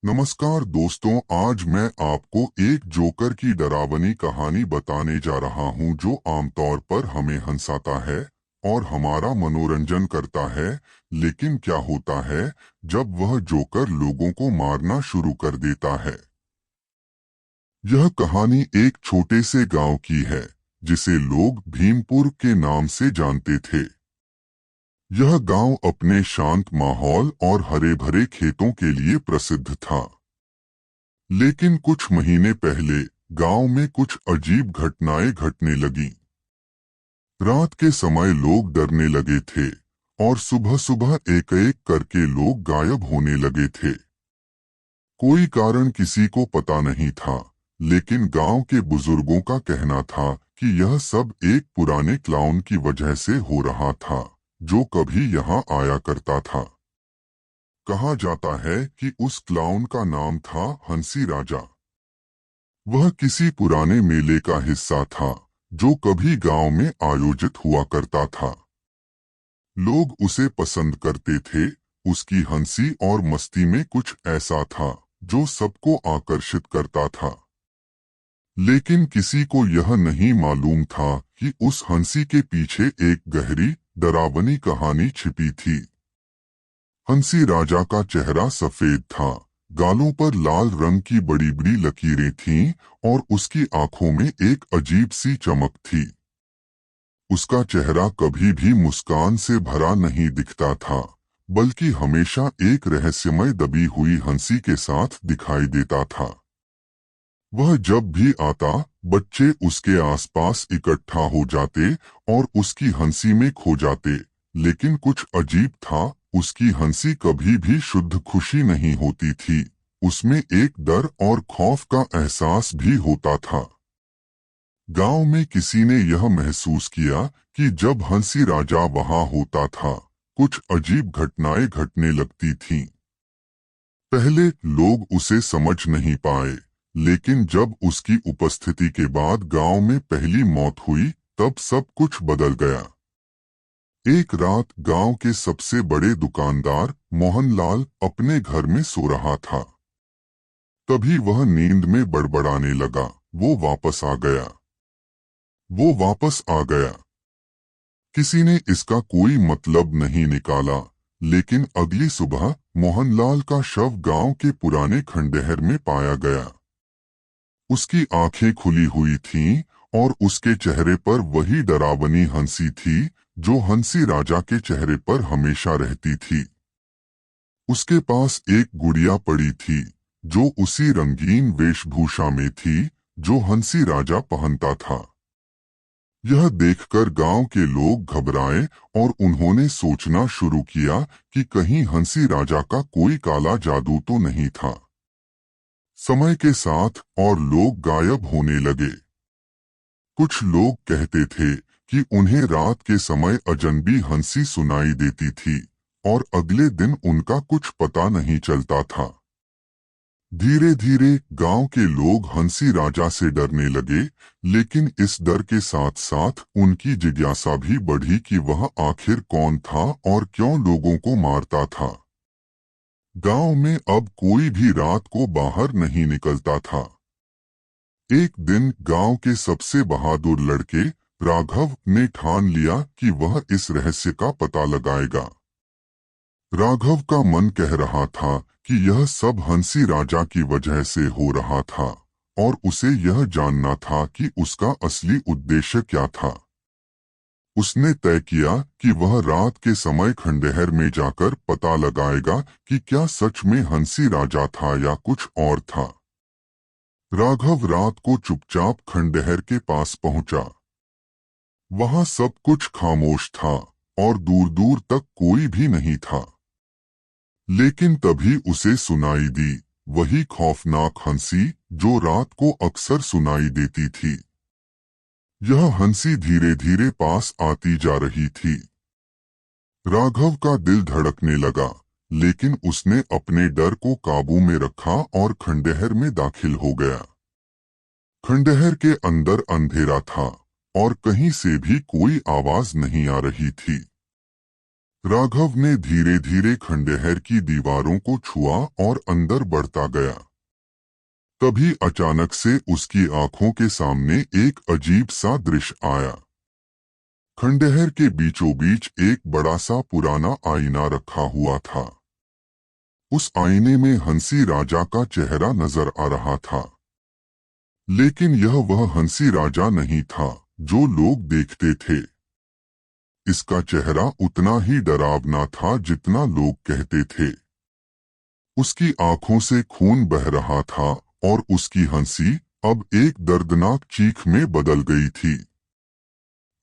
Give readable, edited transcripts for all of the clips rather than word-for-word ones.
नमस्कार दोस्तों, आज मैं आपको एक जोकर की डरावनी कहानी बताने जा रहा हूं जो आमतौर पर हमें हंसाता है और हमारा मनोरंजन करता है। लेकिन क्या होता है जब वह जोकर लोगों को मारना शुरू कर देता है। यह कहानी एक छोटे से गांव की है जिसे लोग भीमपुर के नाम से जानते थे। यह गांव अपने शांत माहौल और हरे भरे खेतों के लिए प्रसिद्ध था। लेकिन कुछ महीने पहले गांव में कुछ अजीब घटनाएं घटने लगीं। रात के समय लोग डरने लगे थे और सुबह सुबह एक एक करके लोग गायब होने लगे थे। कोई कारण किसी को पता नहीं था, लेकिन गांव के बुजुर्गों का कहना था कि यह सब एक पुराने क्लाउन की वजह से हो रहा था जो कभी यहाँ आया करता था। कहा जाता है कि उस क्लाउन का नाम था हंसी राजा। वह किसी पुराने मेले का हिस्सा था जो कभी गांव में आयोजित हुआ करता था। लोग उसे पसंद करते थे। उसकी हंसी और मस्ती में कुछ ऐसा था जो सबको आकर्षित करता था। लेकिन किसी को यह नहीं मालूम था कि उस हंसी के पीछे एक गहरी, डरावनी कहानी छिपी थी। हंसी राजा का चेहरा सफेद था, गालों पर लाल रंग की बड़ी बड़ी लकीरें थीं और उसकी आंखों में एक अजीब सी चमक थी। उसका चेहरा कभी भी मुस्कान से भरा नहीं दिखता था, बल्कि हमेशा एक रहस्यमय दबी हुई हंसी के साथ दिखाई देता था। वह जब भी आता, बच्चे उसके आसपास इकट्ठा हो जाते और उसकी हंसी में खो जाते। लेकिन कुछ अजीब था, उसकी हंसी कभी भी शुद्ध खुशी नहीं होती थी। उसमें एक डर और खौफ का एहसास भी होता था। गांव में किसी ने यह महसूस किया कि जब हंसी राजा वहां होता था, कुछ अजीब घटनाएं घटने लगती थीं। पहले लोग उसे समझ नहीं पाए, लेकिन जब उसकी उपस्थिति के बाद गांव में पहली मौत हुई, तब सब कुछ बदल गया। एक रात गांव के सबसे बड़े दुकानदार मोहनलाल अपने घर में सो रहा था। तभी वह नींद में बड़बड़ाने लगा, वो वापस आ गया, वो वापस आ गया। किसी ने इसका कोई मतलब नहीं निकाला, लेकिन अगली सुबह मोहनलाल का शव गांव के पुराने खंडहर में पाया गया। उसकी आंखें खुली हुई थीं और उसके चेहरे पर वही डरावनी हंसी थी जो हंसी राजा के चेहरे पर हमेशा रहती थी। उसके पास एक गुड़िया पड़ी थी जो उसी रंगीन वेशभूषा में थी जो हंसी राजा पहनता था। यह देखकर गांव के लोग घबराए और उन्होंने सोचना शुरू किया कि कहीं हंसी राजा का कोई काला जादू तो नहीं था। समय के साथ और लोग गायब होने लगे। कुछ लोग कहते थे कि उन्हें रात के समय अजनबी हंसी सुनाई देती थी और अगले दिन उनका कुछ पता नहीं चलता था। धीरे धीरे गांव के लोग हंसी राजा से डरने लगे, लेकिन इस डर के साथ साथ उनकी जिज्ञासा भी बढ़ी कि वह आखिर कौन था और क्यों लोगों को मारता था। गांव में अब कोई भी रात को बाहर नहीं निकलता था। एक दिन गांव के सबसे बहादुर लड़के राघव ने ठान लिया कि वह इस रहस्य का पता लगाएगा। राघव का मन कह रहा था कि यह सब हंसी राजा की वजह से हो रहा था और उसे यह जानना था कि उसका असली उद्देश्य क्या था। उसने तय किया कि वह रात के समय खंडहर में जाकर पता लगाएगा कि क्या सच में हंसी राजा था या कुछ और था। राघव रात को चुपचाप खंडहर के पास पहुंचा। वहां सब कुछ खामोश था और दूर दूर तक कोई भी नहीं था। लेकिन तभी उसे सुनाई दी वही खौफनाक हंसी जो रात को अक्सर सुनाई देती थी। यह हंसी धीरे धीरे पास आती जा रही थी। राघव का दिल धड़कने लगा, लेकिन उसने अपने डर को काबू में रखा और खंडहर में दाखिल हो गया। खंडहर के अंदर अंधेरा था और कहीं से भी कोई आवाज नहीं आ रही थी। राघव ने धीरे धीरे खंडहर की दीवारों को छुआ और अंदर बढ़ता गया। तभी अचानक से उसकी आंखों के सामने एक अजीब सा दृश्य आया। खंडहर के बीचों बीच एक बड़ा सा पुराना आईना रखा हुआ था। उस आईने में हंसी राजा का चेहरा नजर आ रहा था, लेकिन यह वह हंसी राजा नहीं था जो लोग देखते थे। इसका चेहरा उतना ही डरावना था जितना लोग कहते थे। उसकी आंखों से खून बह रहा था और उसकी हंसी अब एक दर्दनाक चीख में बदल गई थी।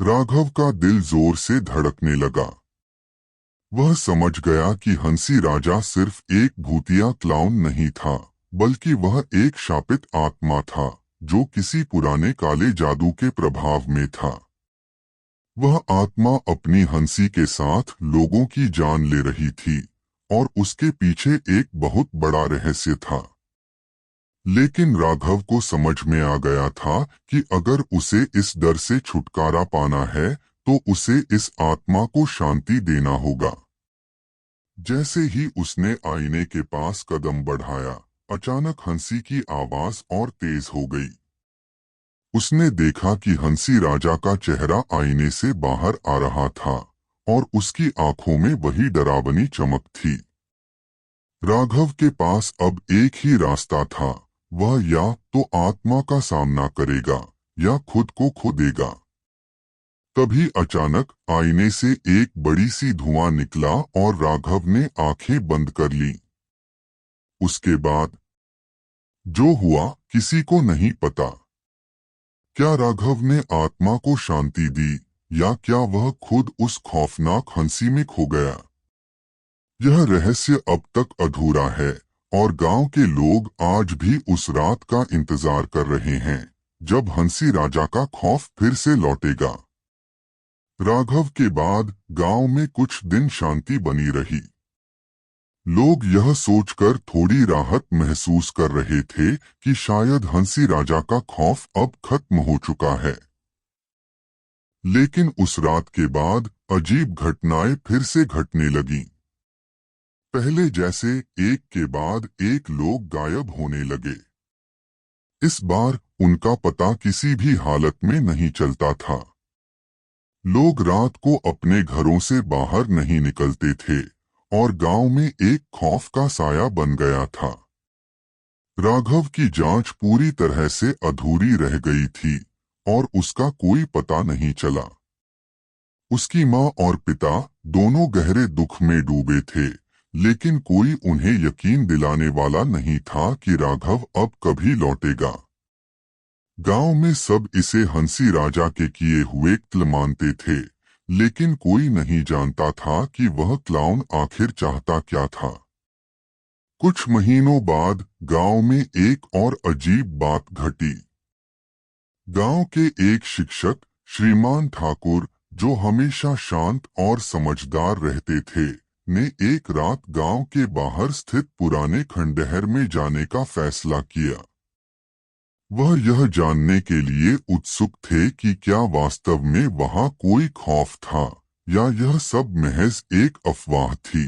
राघव का दिल जोर से धड़कने लगा। वह समझ गया कि हंसी राजा सिर्फ एक भूतिया क्लाउन नहीं था, बल्कि वह एक शापित आत्मा था जो किसी पुराने काले जादू के प्रभाव में था। वह आत्मा अपनी हंसी के साथ लोगों की जान ले रही थी और उसके पीछे एक बहुत बड़ा रहस्य था। लेकिन राघव को समझ में आ गया था कि अगर उसे इस डर से छुटकारा पाना है तो उसे इस आत्मा को शांति देना होगा। जैसे ही उसने आईने के पास कदम बढ़ाया, अचानक हंसी की आवाज और तेज हो गई। उसने देखा कि हंसी राजा का चेहरा आईने से बाहर आ रहा था और उसकी आंखों में वही डरावनी चमक थी। राघव के पास अब एक ही रास्ता था, वह या तो आत्मा का सामना करेगा या खुद को खो देगा। तभी अचानक आईने से एक बड़ी सी धुआं निकला और राघव ने आंखें बंद कर ली। उसके बाद जो हुआ किसी को नहीं पता। क्या राघव ने आत्मा को शांति दी या क्या वह खुद उस खौफनाक हंसी में खो गया? यह रहस्य अब तक अधूरा है और गांव के लोग आज भी उस रात का इंतजार कर रहे हैं जब हंसी राजा का खौफ फिर से लौटेगा। राघव के बाद गांव में कुछ दिन शांति बनी रही। लोग यह सोचकर थोड़ी राहत महसूस कर रहे थे कि शायद हंसी राजा का खौफ अब खत्म हो चुका है। लेकिन उस रात के बाद अजीब घटनाएं फिर से घटने लगीं। पहले जैसे एक के बाद एक लोग गायब होने लगे। इस बार उनका पता किसी भी हालत में नहीं चलता था। लोग रात को अपने घरों से बाहर नहीं निकलते थे और गांव में एक खौफ का साया बन गया था। राघव की जांच पूरी तरह से अधूरी रह गई थी और उसका कोई पता नहीं चला। उसकी माँ और पिता दोनों गहरे दुख में डूबे थे, लेकिन कोई उन्हें यकीन दिलाने वाला नहीं था कि राघव अब कभी लौटेगा। गांव में सब इसे हंसी राजा के किए हुए क्ल मानते थे, लेकिन कोई नहीं जानता था कि वह क्लाउन आखिर चाहता क्या था। कुछ महीनों बाद गांव में एक और अजीब बात घटी। गांव के एक शिक्षक श्रीमान ठाकुर, जो हमेशा शांत और समझदार रहते थे, ने एक रात गांव के बाहर स्थित पुराने खंडहर में जाने का फैसला किया। वह यह जानने के लिए उत्सुक थे कि क्या वास्तव में वहां कोई खौफ था या यह सब महज एक अफवाह थी।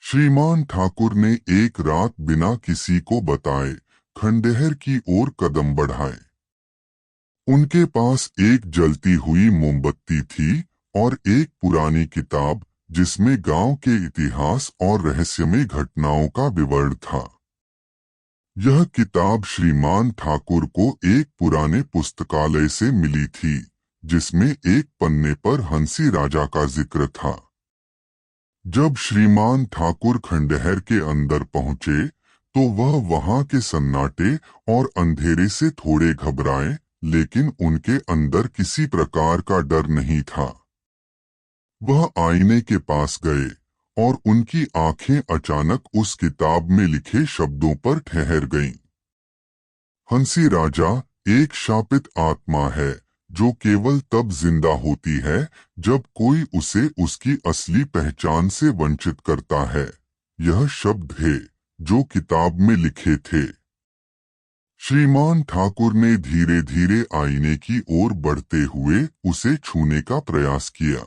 श्रीमान ठाकुर ने एक रात बिना किसी को बताए खंडहर की ओर कदम बढ़ाए। उनके पास एक जलती हुई मोमबत्ती थी और एक पुरानी किताब जिसमें गांव के इतिहास और रहस्यमय घटनाओं का विवरण था। यह किताब श्रीमान ठाकुर को एक पुराने पुस्तकालय से मिली थी, जिसमें एक पन्ने पर हंसी राजा का जिक्र था। जब श्रीमान ठाकुर खंडहर के अंदर पहुंचे तो वह वहां के सन्नाटे और अंधेरे से थोड़े घबराए, लेकिन उनके अंदर किसी प्रकार का डर नहीं था। वह आईने के पास गए और उनकी आंखें अचानक उस किताब में लिखे शब्दों पर ठहर गईं। हंसी राजा एक शापित आत्मा है जो केवल तब जिंदा होती है जब कोई उसे उसकी असली पहचान से वंचित करता है। यह शब्द है जो किताब में लिखे थे। श्रीमान ठाकुर ने धीरे धीरे आईने की ओर बढ़ते हुए उसे छूने का प्रयास किया।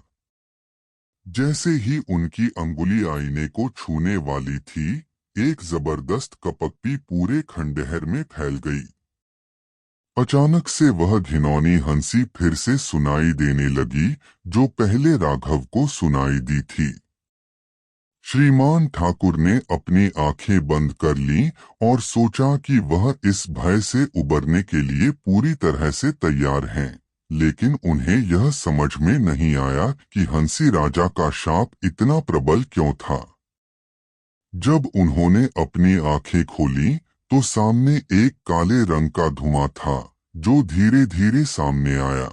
जैसे ही उनकी अंगुली आईने को छूने वाली थी, एक जबरदस्त कपकपी पूरे खंडहर में फैल गई। अचानक से वह घिनौनी हंसी फिर से सुनाई देने लगी, जो पहले राघव को सुनाई दी थी। श्रीमान ठाकुर ने अपनी आंखें बंद कर लीं और सोचा कि वह इस भय से उबरने के लिए पूरी तरह से तैयार हैं। लेकिन उन्हें यह समझ में नहीं आया कि हंसी राजा का शाप इतना प्रबल क्यों था। जब उन्होंने अपनी आंखें खोली, तो सामने एक काले रंग का धुआं था, जो धीरे धीरे सामने आया।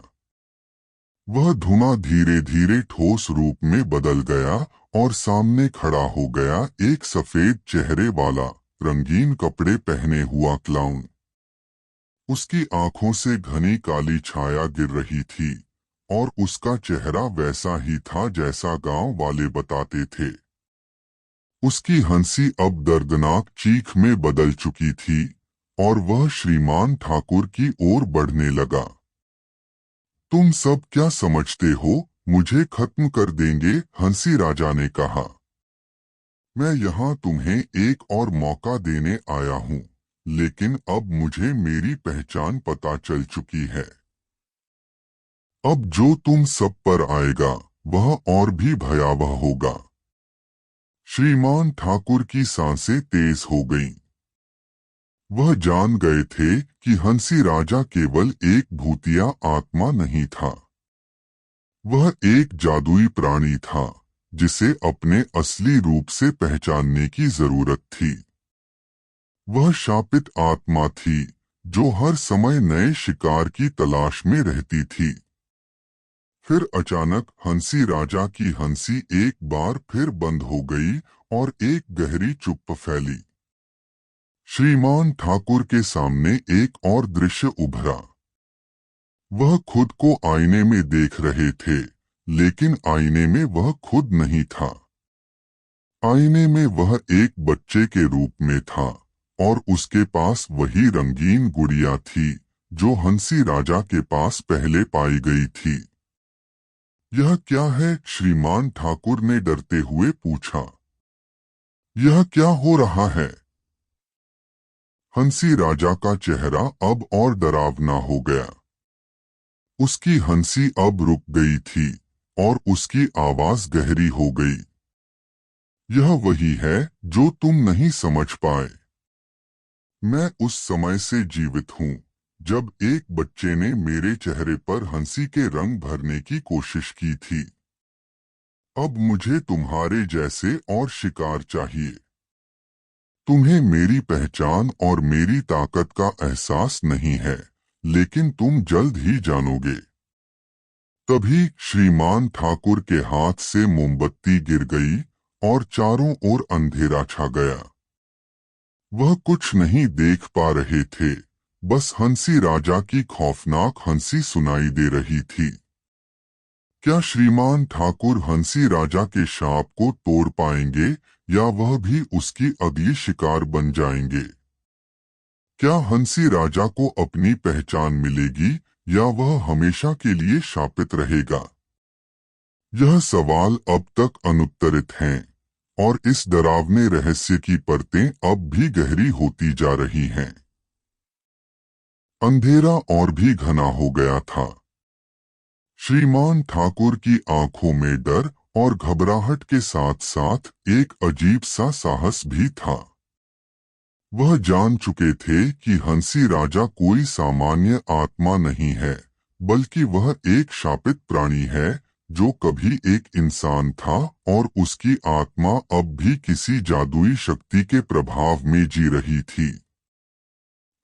वह धुआं धीरे धीरे ठोस रूप में बदल गया और सामने खड़ा हो गया एक सफेद चेहरे वाला, रंगीन कपड़े पहने हुआ क्लाउन। उसकी आंखों से घनी काली छाया गिर रही थी और उसका चेहरा वैसा ही था जैसा गांव वाले बताते थे। उसकी हंसी अब दर्दनाक चीख में बदल चुकी थी और वह श्रीमान ठाकुर की ओर बढ़ने लगा। तुम सब क्या समझते हो, मुझे खत्म कर देंगे, हंसी राजा ने कहा। मैं यहाँ तुम्हें एक और मौका देने आया हूँ, लेकिन अब मुझे मेरी पहचान पता चल चुकी है। अब जो तुम सब पर आएगा, वह और भी भयावह होगा। श्रीमान ठाकुर की सांसें तेज हो गईं। वह जान गए थे कि हंसी राजा केवल एक भूतिया आत्मा नहीं था। वह एक जादुई प्राणी था, जिसे अपने असली रूप से पहचानने की जरूरत थी। वह शापित आत्मा थी, जो हर समय नए शिकार की तलाश में रहती थी। फिर अचानक हंसी राजा की हंसी एक बार फिर बंद हो गई और एक गहरी चुप्पी फैली। श्रीमान ठाकुर के सामने एक और दृश्य उभरा। वह खुद को आईने में देख रहे थे, लेकिन आईने में वह खुद नहीं था। आईने में वह एक बच्चे के रूप में था और उसके पास वही रंगीन गुड़िया थी, जो हंसी राजा के पास पहले पाई गई थी। यह क्या है? श्रीमान ठाकुर ने डरते हुए पूछा। यह क्या हो रहा है? हंसी राजा का चेहरा अब और डरावना हो गया। उसकी हंसी अब रुक गई थी और उसकी आवाज गहरी हो गई। यह वही है जो तुम नहीं समझ पाए। मैं उस समय से जीवित हूँ, जब एक बच्चे ने मेरे चेहरे पर हंसी के रंग भरने की कोशिश की थी। अब मुझे तुम्हारे जैसे और शिकार चाहिए। तुम्हें मेरी पहचान और मेरी ताकत का एहसास नहीं है, लेकिन तुम जल्द ही जानोगे। तभी श्रीमान ठाकुर के हाथ से मोमबत्ती गिर गई और चारों ओर अंधेरा छा गया। वह कुछ नहीं देख पा रहे थे, बस हंसी राजा की खौफनाक हंसी सुनाई दे रही थी। क्या श्रीमान ठाकुर हंसी राजा के शाप को तोड़ पाएंगे या वह भी उसकी अगली शिकार बन जाएंगे? क्या हंसी राजा को अपनी पहचान मिलेगी या वह हमेशा के लिए शापित रहेगा? यह सवाल अब तक अनुत्तरित हैं और इस डरावने रहस्य की परतें अब भी गहरी होती जा रही हैं। अंधेरा और भी घना हो गया था। श्रीमान ठाकुर की आंखों में डर और घबराहट के साथ साथ एक अजीब सा साहस भी था। वह जान चुके थे कि हंसी राजा कोई सामान्य आत्मा नहीं है, बल्कि वह एक शापित प्राणी है, जो कभी एक इंसान था और उसकी आत्मा अब भी किसी जादुई शक्ति के प्रभाव में जी रही थी।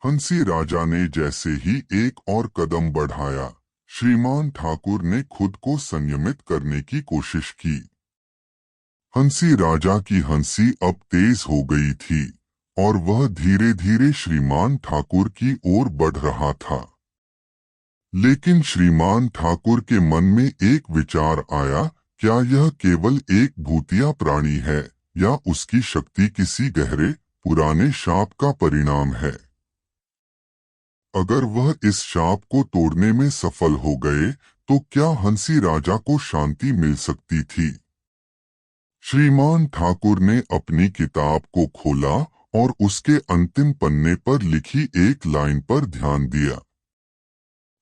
हंसी राजा ने जैसे ही एक और कदम बढ़ाया, श्रीमान ठाकुर ने खुद को संयमित करने की कोशिश की। हंसी राजा की हंसी अब तेज हो गई थी और वह धीरे धीरे श्रीमान ठाकुर की ओर बढ़ रहा था। लेकिन श्रीमान ठाकुर के मन में एक विचार आया, क्या यह केवल एक भूतिया प्राणी है या उसकी शक्ति किसी गहरे पुराने शाप का परिणाम है? अगर वह इस शाप को तोड़ने में सफल हो गए, तो क्या हंसी राजा को शांति मिल सकती थी? श्रीमान ठाकुर ने अपनी किताब को खोला और उसके अंतिम पन्ने पर लिखी एक लाइन पर ध्यान दिया।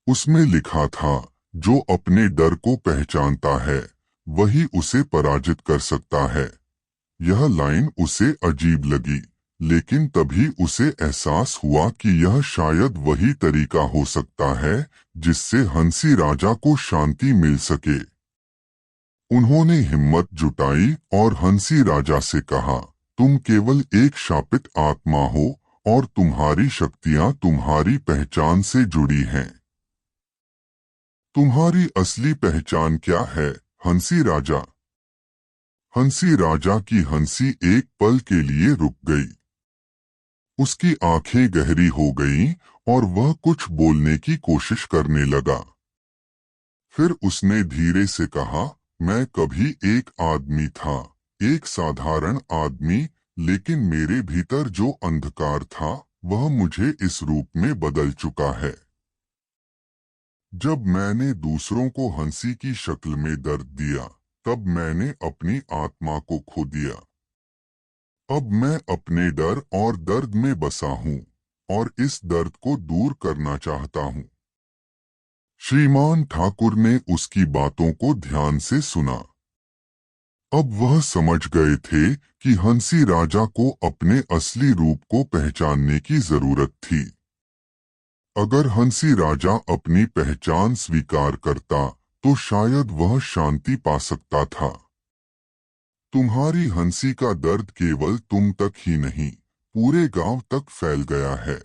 उसमें लिखा था, जो अपने डर को पहचानता है वही उसे पराजित कर सकता है। यह लाइन उसे अजीब लगी, लेकिन तभी उसे एहसास हुआ कि यह शायद वही तरीका हो सकता है जिससे हंसी राजा को शांति मिल सके। उन्होंने हिम्मत जुटाई और हंसी राजा से कहा, तुम केवल एक शापित आत्मा हो और तुम्हारी शक्तियां तुम्हारी पहचान से जुड़ी हैं। तुम्हारी असली पहचान क्या है, हंसी राजा? हंसी राजा की हंसी एक पल के लिए रुक गई। उसकी आंखें गहरी हो गईं और वह कुछ बोलने की कोशिश करने लगा। फिर उसने धीरे से कहा, मैं कभी एक आदमी था, एक साधारण आदमी, लेकिन मेरे भीतर जो अंधकार था वह मुझे इस रूप में बदल चुका है। जब मैंने दूसरों को हंसी की शक्ल में दर्द दिया, तब मैंने अपनी आत्मा को खो दिया। अब मैं अपने डर और दर्द में बसा हूँ और इस दर्द को दूर करना चाहता हूँ। श्रीमान ठाकुर ने उसकी बातों को ध्यान से सुना। अब वह समझ गए थे कि हंसी राजा को अपने असली रूप को पहचानने की जरूरत थी। अगर हंसी राजा अपनी पहचान स्वीकार करता तो शायद वह शांति पा सकता था। तुम्हारी हंसी का दर्द केवल तुम तक ही नहीं, पूरे गांव तक फैल गया है।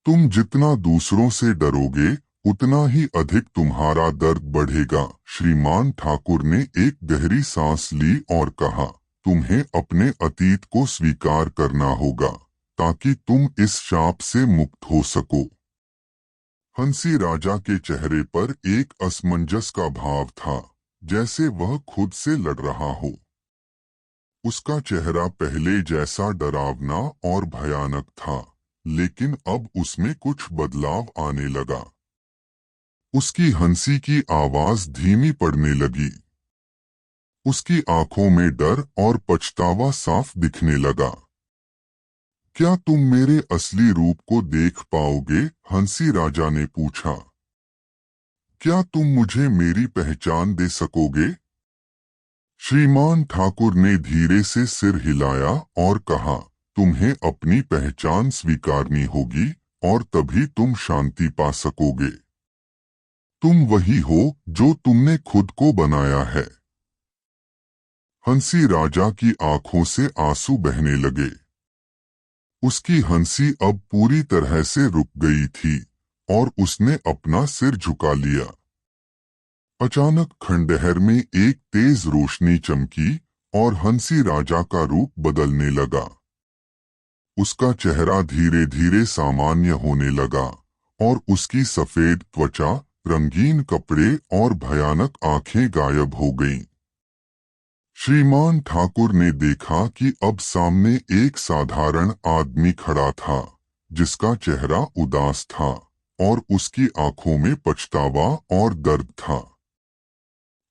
तुम जितना दूसरों से डरोगे उतना ही अधिक तुम्हारा दर्द बढ़ेगा। श्रीमान ठाकुर ने एक गहरी सांस ली और कहा, तुम्हें अपने अतीत को स्वीकार करना होगा ताकि तुम इस शाप से मुक्त हो सको। हंसी राजा के चेहरे पर एक असमंजस का भाव था, जैसे वह खुद से लड़ रहा हो। उसका चेहरा पहले जैसा डरावना और भयानक था, लेकिन अब उसमें कुछ बदलाव आने लगा। उसकी हंसी की आवाज धीमी पड़ने लगी। उसकी आंखों में डर और पछतावा साफ दिखने लगा। क्या तुम मेरे असली रूप को देख पाओगे? हंसी राजा ने पूछा। क्या तुम मुझे मेरी पहचान दे सकोगे? श्रीमान ठाकुर ने धीरे से सिर हिलाया और कहा, तुम्हें अपनी पहचान स्वीकारनी होगी और तभी तुम शांति पा सकोगे। तुम वही हो जो तुमने खुद को बनाया है। हंसी राजा की आंखों से आंसू बहने लगे। उसकी हंसी अब पूरी तरह से रुक गई थी और उसने अपना सिर झुका लिया। अचानक खंडहर में एक तेज रोशनी चमकी और हंसी राजा का रूप बदलने लगा। उसका चेहरा धीरे धीरे सामान्य होने लगा और उसकी सफेद त्वचा, रंगीन कपड़े और भयानक आंखें गायब हो गईं। श्रीमान ठाकुर ने देखा कि अब सामने एक साधारण आदमी खड़ा था, जिसका चेहरा उदास था और उसकी आंखों में पछतावा और दर्द था।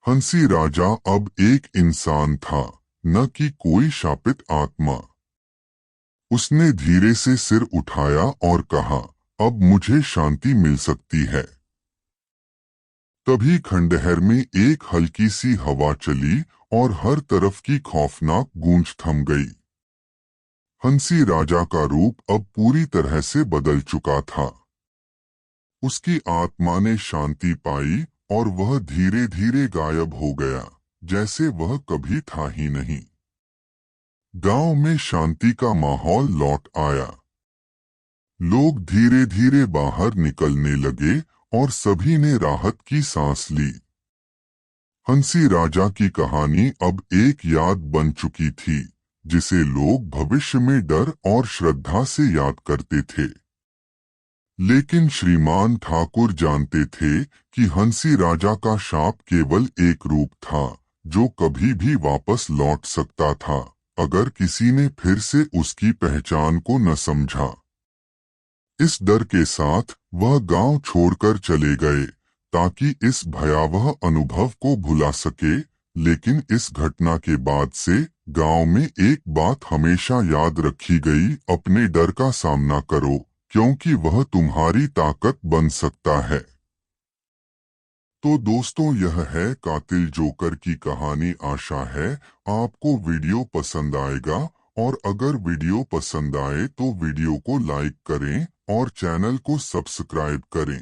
हंसी राजा अब एक इंसान था, न कि कोई शापित आत्मा। उसने धीरे से सिर उठाया और कहा, अब मुझे शांति मिल सकती है। तभी खंडहर में एक हल्की सी हवा चली और हर तरफ की खौफनाक गूंज थम गई। हंसी राजा का रूप अब पूरी तरह से बदल चुका था। उसकी आत्मा ने शांति पाई और वह धीरे धीरे गायब हो गया, जैसे वह कभी था ही नहीं। गांव में शांति का माहौल लौट आया। लोग धीरे धीरे बाहर निकलने लगे और सभी ने राहत की सांस ली। हंसी राजा की कहानी अब एक याद बन चुकी थी, जिसे लोग भविष्य में डर और श्रद्धा से याद करते थे। लेकिन श्रीमान ठाकुर जानते थे कि हंसी राजा का शाप केवल एक रूप था, जो कभी भी वापस लौट सकता था, अगर किसी ने फिर से उसकी पहचान को न समझा। इस डर के साथ वह गांव छोड़कर चले गए, ताकि इस भयावह अनुभव को भुला सके, लेकिन इस घटना के बाद से गांव में एक बात हमेशा याद रखी गई, अपने डर का सामना करो, क्योंकि वह तुम्हारी ताकत बन सकता है। तो दोस्तों, यह है कातिल जोकर की कहानी। आशा है आपको वीडियो पसंद आएगा, और अगर वीडियो पसंद आए तो वीडियो को लाइक करें और चैनल को सब्सक्राइब करें।